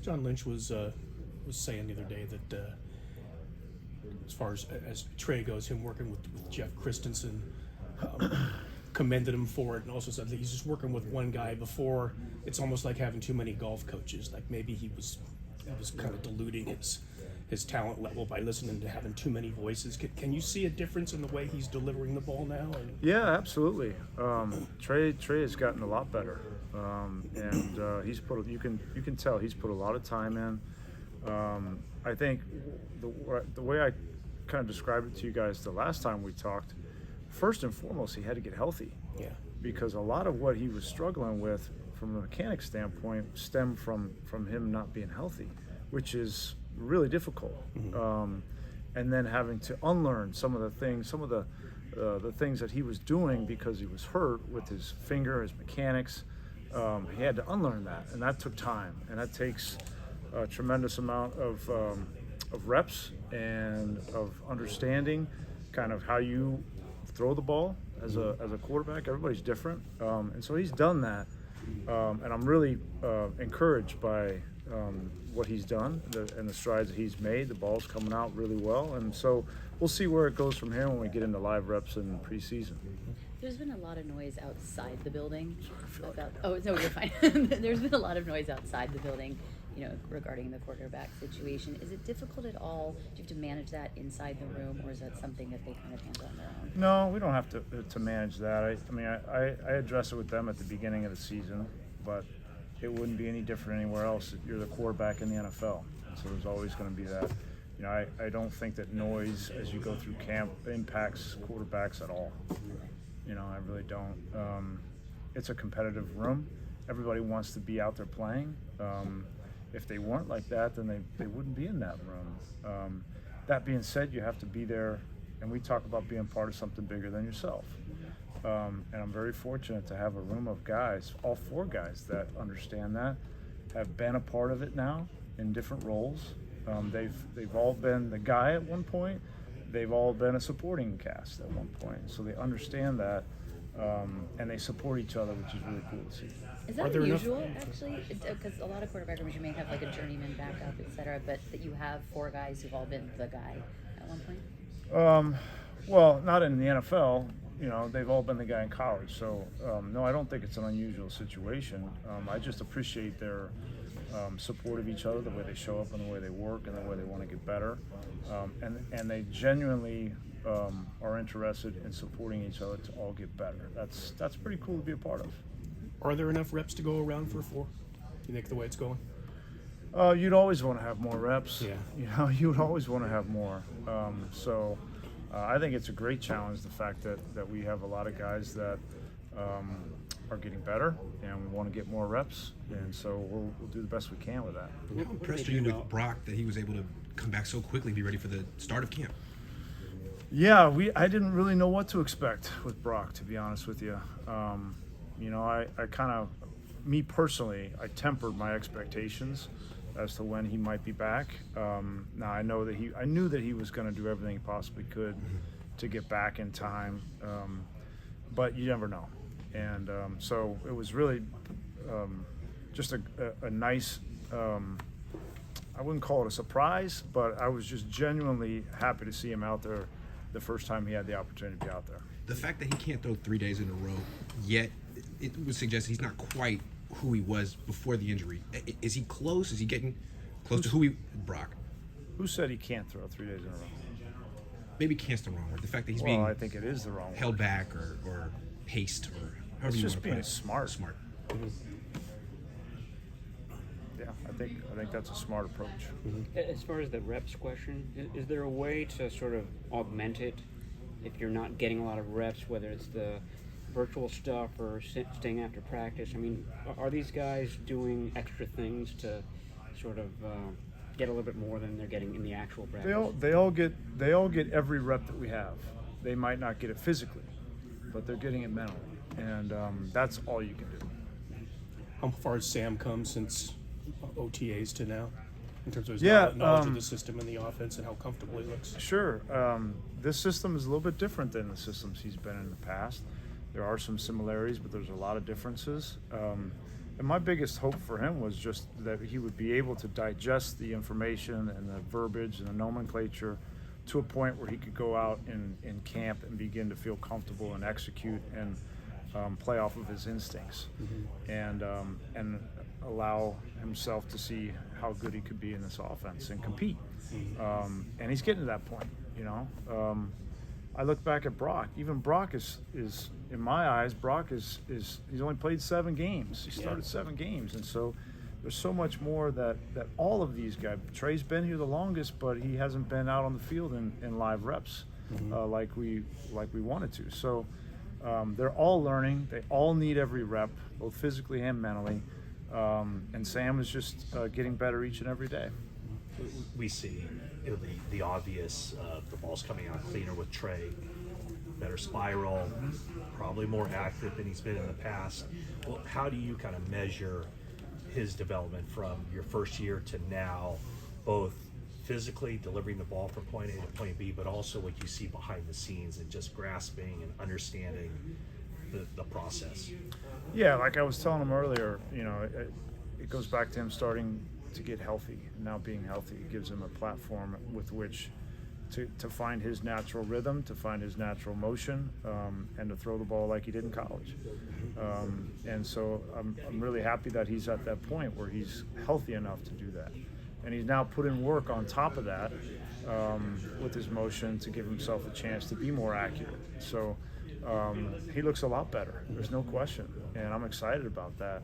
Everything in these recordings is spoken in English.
John Lynch was saying the other day that as far as Trey goes, him working with Jeff Christensen, commended him for it, and also said that he's just working with one guy before. It's almost like having too many golf coaches. Like maybe he was kind of diluting his talent level by listening to having too many voices. Can you see a difference in the way he's delivering the ball now? Yeah, absolutely. Trey has gotten a lot better, and he's put. You can tell he's put a lot of time in. I think the way I kind of described it to you guys the last time we talked, first and foremost, he had to get healthy. Yeah. Because a lot of what he was struggling with from a mechanic standpoint stemmed from him not being healthy, which is really difficult. Mm-hmm. And then having to unlearn some of the things that he was doing because he was hurt with his finger, his mechanics. He had to unlearn that, and that took time, and that takes a tremendous amount of reps and of understanding kind of how you throw the ball as a quarterback. Everybody's different, and so he's done that, and I'm really encouraged by what he's done and the strides that he's made. The ball's coming out really well, and so we'll see where it goes from here when we get into live reps in preseason. There's been a lot of noise outside the building oh no, you're fine. There's been a lot of noise outside the building, regarding the quarterback situation. Is it difficult at all? Do you have to manage that inside the room, or is that something that they kind of handle on their own? No, we don't have to manage that. I address it with them at the beginning of the season, but it wouldn't be any different anywhere else. You're the quarterback in the NFL, so there's always going to be that. I don't think that noise as you go through camp impacts quarterbacks at all. I really don't. It's a competitive room. Everybody wants to be out there playing. If they weren't like that, then they wouldn't be in that room. That being said, you have to be there, and we talk about being part of something bigger than yourself. And I'm very fortunate to have a room of guys, all four guys that understand that, have been a part of it now in different roles. They've all been the guy at one point. They've all been a supporting cast at one point. So they understand that, and they support each other, which is really cool to see. Is that unusual, actually? Because a lot of quarterback rooms, you may have like a journeyman backup, et cetera, but that you have four guys who've all been the guy at one point? Well, not in the NFL. They've all been the guy in college. So, no, I don't think it's an unusual situation. I just appreciate their support of each other, the way they show up and the way they work and the way they want to get better. And they genuinely are interested in supporting each other to all get better. That's pretty cool to be a part of. Are there enough reps to go around for 4? You think the way it's going? You'd always want to have more reps. Yeah. You would always want to have more. So I think it's a great challenge, the fact that we have a lot of guys that are getting better, and we want to get more reps, and so we'll do the best we can with that. How impressed are you with Brock that he was able to come back so quickly and be ready for the start of camp? Yeah, I didn't really know what to expect with Brock, to be honest with you. I kind of, me personally, I tempered my expectations as to when he might be back. Now I knew that he was going to do everything he possibly could to get back in time, but you never know. And so it was really just a nice, I wouldn't call it a surprise, but I was just genuinely happy to see him out there the first time he had the opportunity to be out there. The fact that he can't throw 3 days in a row, yet it would suggest he's not quite who he was before the injury. Is he close? Is he getting close to Brock? Who said he can't throw 3 days in a row? Maybe can't's the wrong word. The fact that he's being I think it is the wrong held word. back or paced or however It's you just want to being put it. smart. Smart. Yeah, I think that's a smart approach. As far as the reps question, is there a way to sort of augment it if you're not getting a lot of reps, whether it's the virtual stuff or staying after practice? I mean, are these guys doing extra things to sort of get a little bit more than they're getting in the actual practice? They all get every rep that we have. They might not get it physically, but they're getting it mentally, and that's all you can do. How far has Sam come since OTAs to now, in terms of his Yeah, knowledge of the system and the offense and how comfortable he looks? Sure. This system is a little bit different than the systems he's been in the past. There are some similarities, but there's a lot of differences. And my biggest hope for him was just that he would be able to digest the information and the verbiage and the nomenclature to a point where he could go out in camp and begin to feel comfortable and execute and play off of his instincts, and allow himself to see how good he could be in this offense and compete. And he's getting to that point, you know. I look back at Brock. Even Brock is in my eyes, he's only played 7 games. He started 7 games, and so there's so much more that all of these guys. Trey's been here the longest, but he hasn't been out on the field in live reps like we wanted to. So they're all learning. They all need every rep, both physically and mentally. And Sam is just getting better each and every day. We see the obvious, the ball's coming out cleaner with Trey, better spiral, probably more active than he's been in the past. Well, how do you kind of measure his development from your first year to now, both physically delivering the ball from point A to point B, but also what you see behind the scenes and just grasping and understanding the process? Yeah, like I was telling him earlier, you know, it goes back to him starting to get healthy. Now being healthy gives him a platform with which to find his natural rhythm, to find his natural motion, and to throw the ball like he did in college. And so I'm really happy that he's at that point where he's healthy enough to do that. And he's now put in work on top of that with his motion to give himself a chance to be more accurate. So he looks a lot better, there's no question. And I'm excited about that.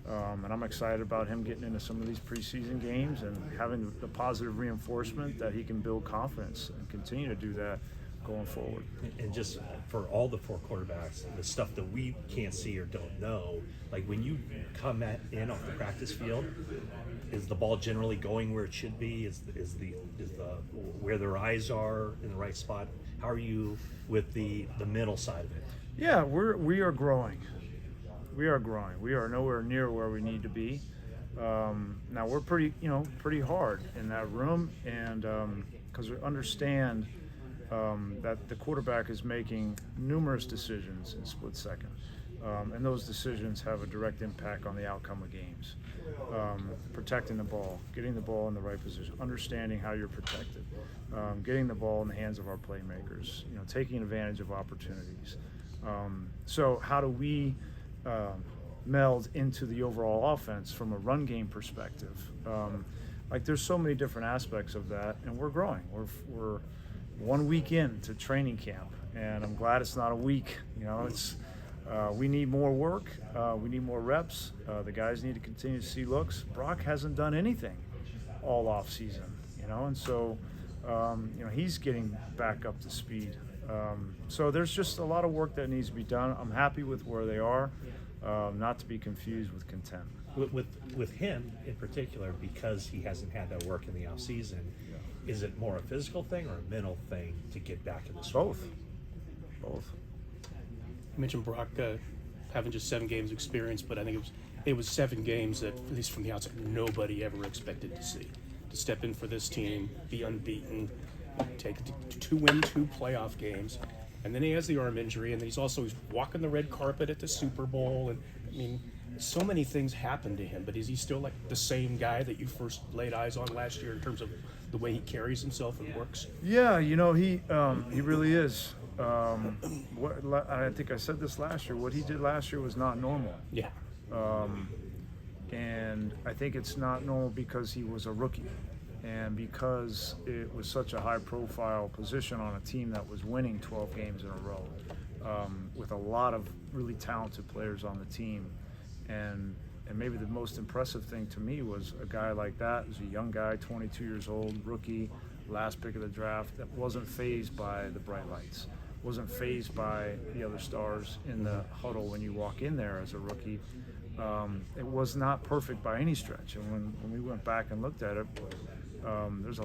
And I'm excited about him getting into some of these preseason games and having the positive reinforcement that he can build confidence and continue to do that going forward. And just for all the 4 quarterbacks, the stuff that we can't see or don't know, like when you come in off the practice field, is the ball generally going where it should be? Is the where their eyes are in the right spot? How are you with the mental side of it? Yeah, we are growing. We are growing. We are nowhere near where we need to be. Now we're pretty hard in that room, and because we understand that the quarterback is making numerous decisions in split second, and those decisions have a direct impact on the outcome of games. Protecting the ball, getting the ball in the right position, understanding how you're protected, getting the ball in the hands of our playmakers, you know, taking advantage of opportunities. So how do we meld into the overall offense from a run game perspective? Like there's so many different aspects of that, and we're growing. We're 1 week into training camp, and I'm glad it's not a week. You know, it's we need more work. We need more reps. The guys need to continue to see looks. Brock hasn't done anything all off season, you know, and so you know, he's getting back up to speed. So there's just a lot of work that needs to be done. I'm happy with where they are, not to be confused with content. With him in particular, because he hasn't had that work in the off season, is it more a physical thing or a mental thing to get back in the swing? Both. You mentioned Brock having just 7 games of experience, but I think it was 7 games that, at least from the outside, nobody ever expected to see. To step in for this team, be unbeaten, take to win 2 playoff games, and then he has the arm injury, and then he's walking the red carpet at the Super Bowl, and I mean, so many things happened to him. But is he still like the same guy that you first laid eyes on last year in terms of the way he carries himself and works? Yeah, you know, he really is. I think I said this last year. What he did last year was not normal. Yeah. And I think it's not normal because he was a rookie, and because it was such a high-profile position on a team that was winning 12 games in a row, with a lot of really talented players on the team. And maybe the most impressive thing to me was a guy like that, who's a young guy, 22 years old, rookie, last pick of the draft, that wasn't fazed by the bright lights, wasn't fazed by the other stars in the huddle when you walk in there as a rookie. It was not perfect by any stretch. And when we went back and looked at it, there's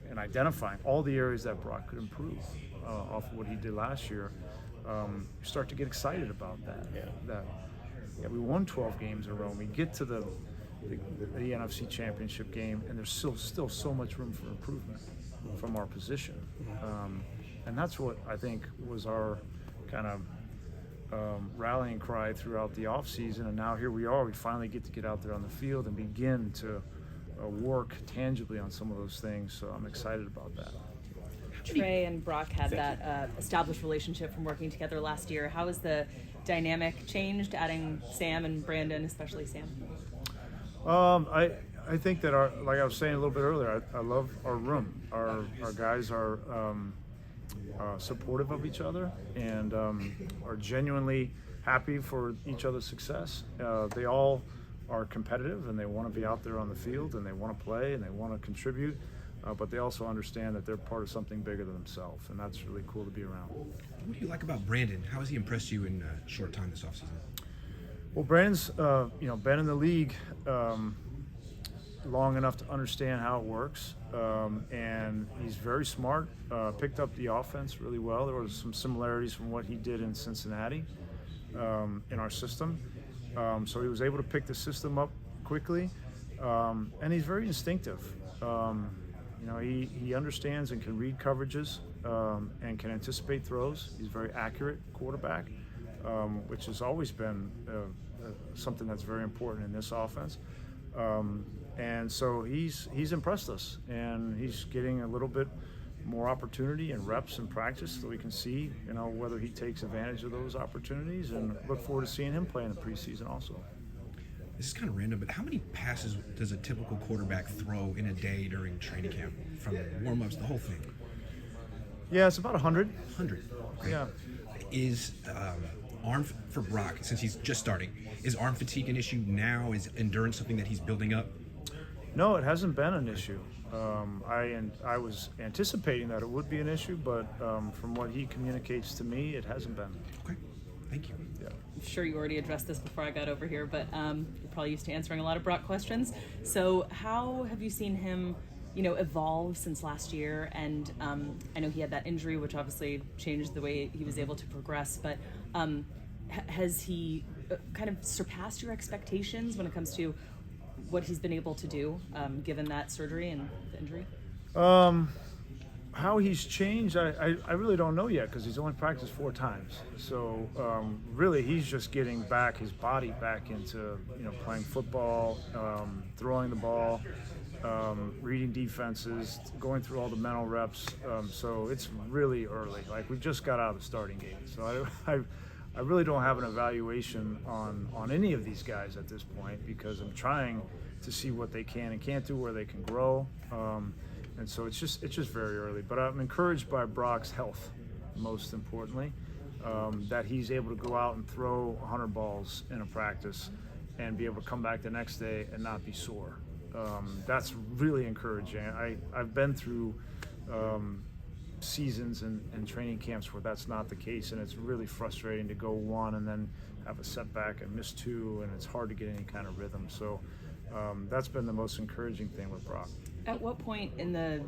and identifying all the areas that Brock could improve off of what he did last year, you start to get excited about that. Yeah, we won 12 games in a row. We get to the NFC Championship game, and there's still so much room for improvement from our position. And that's what I think was our kind of rallying cry throughout the offseason, and now here we are. We finally get to get out there on the field and begin to work tangibly on some of those things. So I'm excited about that. Trey and Brock had that established relationship from working together last year. How has the dynamic changed, adding Sam and Brandon, especially Sam? I think that like I was saying a little bit earlier, I love our room. Our guys are supportive of each other and are genuinely happy for each other's success. They all are competitive and they want to be out there on the field and they want to play and they want to contribute, but they also understand that they're part of something bigger than themselves, and that's really cool to be around. What do you like about Brandon? How has he impressed you in a short time this offseason? Well, Brandon's been in the league long enough to understand how it works, and he's very smart. Picked up the offense really well. There was some similarities from what he did in Cincinnati in our system, so he was able to pick the system up quickly, and he's very instinctive. He understands and can read coverages and can anticipate throws. He's a very accurate quarterback, which has always been something that's very important in this offense. And so he's impressed us, and he's getting a little bit more opportunity and reps and practice, so we can see, whether he takes advantage of those opportunities, and look forward to seeing him play in the preseason also. This is kind of random, but how many passes does a typical quarterback throw in a day during training camp, from warm-ups, the whole thing? Yeah, it's about 100. 100. Okay. Yeah. Is arm for Brock, since he's just starting, is arm fatigue an issue now? Is endurance something that he's building up? No, it hasn't been an issue. I was anticipating that it would be an issue, but from what he communicates to me, it hasn't been. Okay, thank you. Yeah. I'm sure you already addressed this before I got over here, but you're probably used to answering a lot of Brock questions. So how have you seen him, evolve since last year? And I know he had that injury, which obviously changed the way he was able to progress, but has he kind of surpassed your expectations when it comes to what he's been able to do, given that surgery and the injury? How he's changed, I really don't know yet, because he's only practiced 4 times. So really, he's just getting his body back into playing football, throwing the ball, reading defenses, going through all the mental reps. So it's really early. Like, we just got out of the starting gate. So I really don't have an evaluation on any of these guys at this point, because I'm trying to see what they can and can't do, where they can grow. And so it's just very early. But I'm encouraged by Brock's health, most importantly, that he's able to go out and throw 100 balls in a practice and be able to come back the next day and not be sore. That's really encouraging. I've been through seasons and training camps where that's not the case, and it's really frustrating to go 1 and then have a setback and miss 2, and it's hard to get any kind of rhythm. So that's been the most encouraging thing with Brock. At what point in the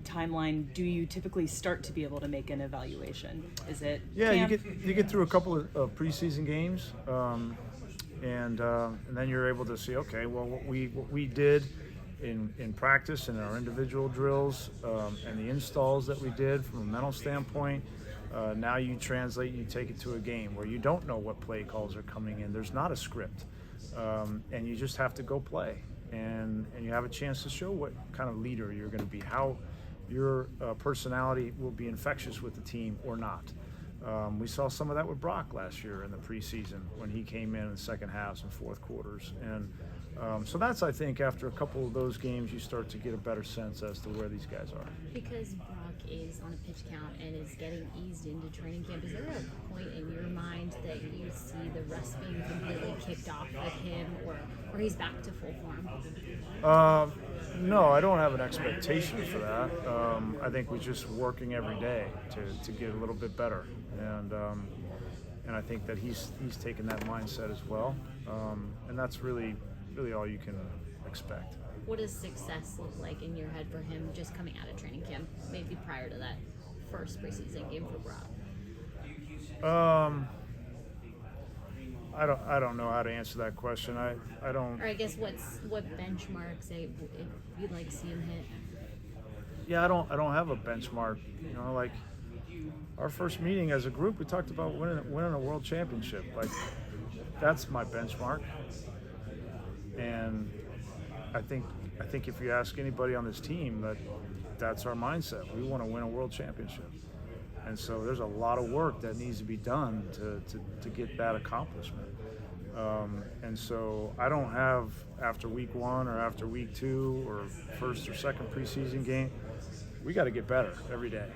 timeline do you typically start to be able to make an evaluation? Is it camp? You get through a couple of preseason games, and then you're able to see, okay, well, what we did in practice and our individual drills and the installs that we did from a mental standpoint, now you translate and you take it to a game where you don't know what play calls are coming in. There's not a script, and you just have to go play, and you have a chance to show what kind of leader you're going to be, how your personality will be infectious with the team or not. We saw some of that with Brock last year in the preseason when he came in the second halves and fourth quarters. And so that's, I think, after a couple of those games, you start to get a better sense as to where these guys are. Because Brock is on a pitch count and is getting eased into training camp, is there a point in your mind that you see the rest being completely kicked off of him, or he's back to full form? No, I don't have an expectation for that. I think we're just working every day to get a little bit better, and I think that he's taken that mindset as well, and that's really all you can expect. What does success look like in your head for him just coming out of training camp, maybe prior to that first preseason game for Brock? I don't know how to answer that question. I don't. Or I guess what benchmarks you'd like to see him hit? Yeah, I don't have a benchmark. Like our first meeting as a group, we talked about winning a world championship. Like, that's my benchmark. And I think if you ask anybody on this team, that's our mindset. We want to win a world championship. And so there's a lot of work that needs to be done to get that accomplishment. And so I don't have, after week 1 or after week 2 or first or second preseason game, we got to get better every day.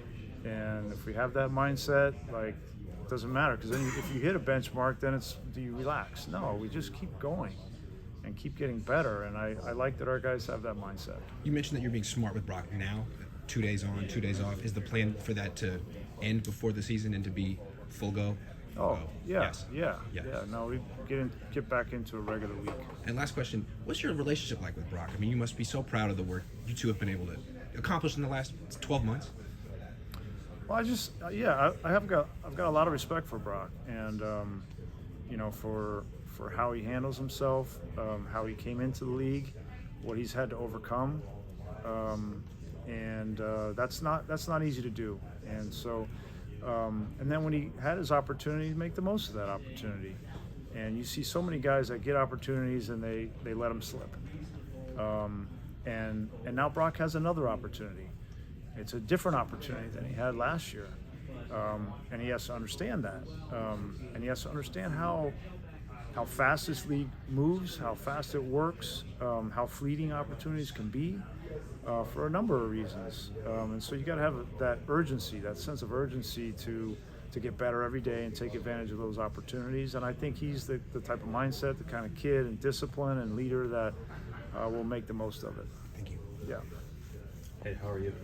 And if we have that mindset, like, it doesn't matter, because then if you hit a benchmark, then it's, do you relax? No, we just keep going and keep getting better. And I like that our guys have that mindset. You mentioned that you're being smart with Brock now, 2 days on, 2 days off. Is the plan for that to end before the season and to be full go? Oh, yeah, yes. yeah. Yeah. No, we get back into a regular week. And last question, what's your relationship like with Brock? I mean, you must be so proud of the work you two have been able to accomplish in the last 12 months. Well, I've got a lot of respect for Brock, and you know, for how he handles himself, how he came into the league, what he's had to overcome, and that's not easy to do. And so, and then when he had his opportunity, make the most of that opportunity. And you see so many guys that get opportunities and they let them slip. And now Brock has another opportunity. It's a different opportunity than he had last year, and he has to understand that. And he has to understand how fast this league moves, how fast it works, how fleeting opportunities can be, for a number of reasons. And so you got to have that urgency, that sense of urgency to get better every day and take advantage of those opportunities. And I think he's the type of mindset, the kind of kid and discipline and leader that will make the most of it. Thank you. Yeah. Hey, how are you?